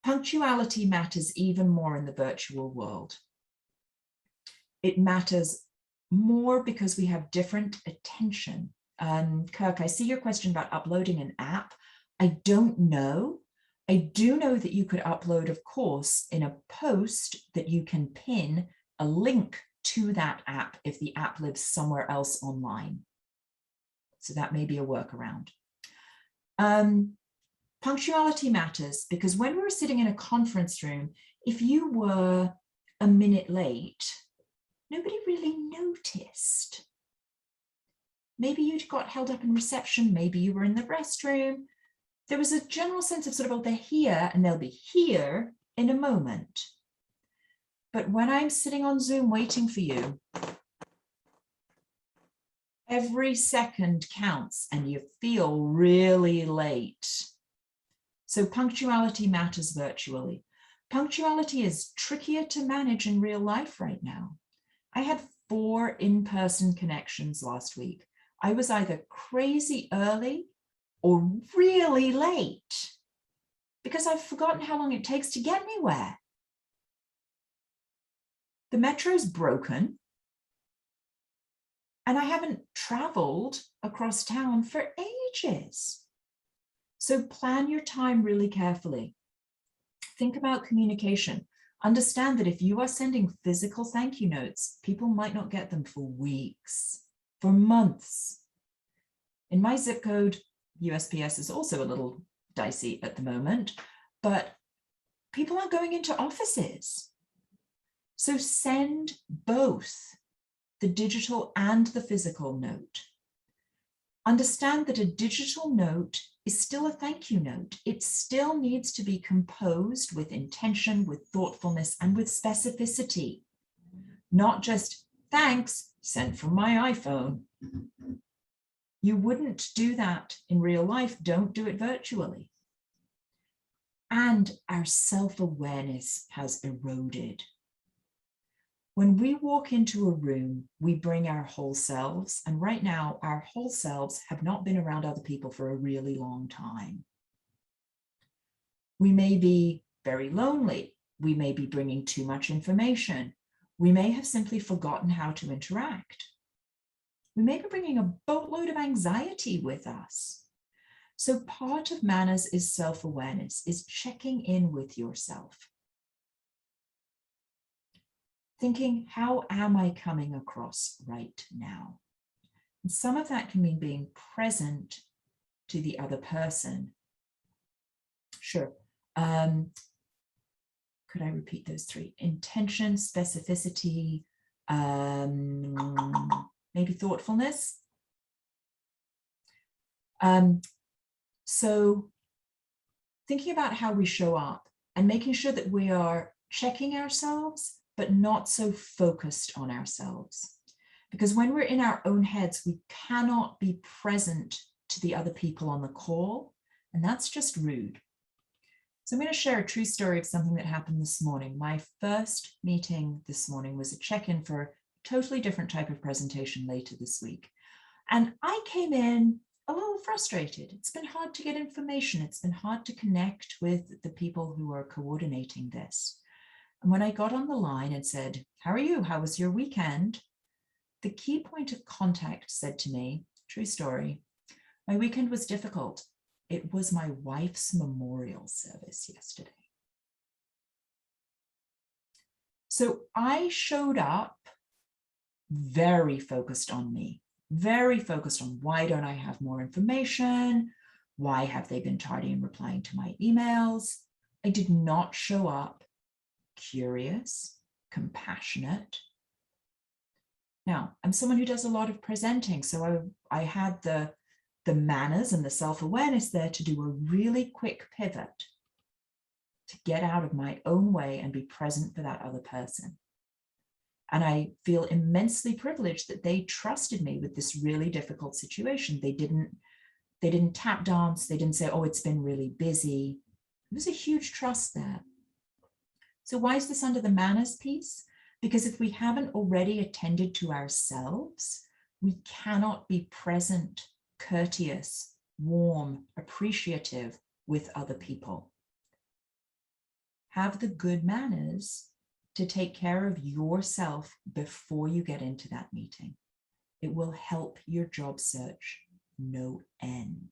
Punctuality matters even more in the virtual world. It matters more because we have different attention. Kirk, I see your question about uploading an app. I don't know. I do know that you could upload, of course, in a post that you can pin a link to that app if the app lives somewhere else online. So that may be a workaround. Punctuality matters because when we were sitting in a conference room, if you were a minute late, nobody really noticed. Maybe you got held up in reception, maybe you were in the restroom. There was a general sense of sort of, oh, they're here and they'll be here in a moment. But when I'm sitting on Zoom waiting for you, every second counts and you feel really late. So punctuality matters virtually. Punctuality is trickier to manage in real life right now. I had 4 in-person connections last week. I was either crazy early or really late because I've forgotten how long it takes to get anywhere. The metro's broken and I haven't traveled across town for ages. So plan your time really carefully. Think about communication. Understand that if you are sending physical thank you notes, people might not get them for weeks, for months. In my zip code, USPS is also a little dicey at the moment, but people aren't going into offices. So send both the digital and the physical note. Understand that a digital note is still a thank you note. It still needs to be composed with intention, with thoughtfulness, and with specificity. Not just thanks, sent from my iPhone. You wouldn't do that in real life. Don't do it virtually. And our self-awareness has eroded. When we walk into a room, we bring our whole selves. And right now, our whole selves have not been around other people for a really long time. We may be very lonely. We may be bringing too much information. We may have simply forgotten how to interact. We may be bringing a boatload of anxiety with us. So part of manners is self-awareness, is checking in with yourself. Thinking, how am I coming across right now? And some of that can mean being present to the other person. Sure. Could I repeat those 3? Intention, specificity, maybe thoughtfulness. So thinking about how we show up and making sure that we are checking ourselves, but not so focused on ourselves. Because when we're in our own heads, we cannot be present to the other people on the call, and that's just rude. So I'm going to share a true story of something that happened this morning. My first meeting this morning was a check-in for a totally different type of presentation later this week. And I came in a little frustrated. It's been hard to get information. It's been hard to connect with the people who are coordinating this. And when I got on the line and said, how are you? How was your weekend? The key point of contact said to me, true story, my weekend was difficult. It was my wife's memorial service yesterday. So I showed up very focused on me, very focused on why don't I have more information? Why have they been tardy in replying to my emails? I did not show up curious, compassionate. Now, I'm someone who does a lot of presenting, so I had the manners and the self-awareness there to do a really quick pivot to get out of my own way and be present for that other person. And I feel immensely privileged that they trusted me with this really difficult situation. They didn't tap dance. They didn't say, oh, it's been really busy. There was a huge trust there. So why is this under the manners piece? Because if we haven't already attended to ourselves, we cannot be present, courteous, warm, appreciative with other people. have the good manners to take care of yourself before you get into that meeting. It will help your job search no end.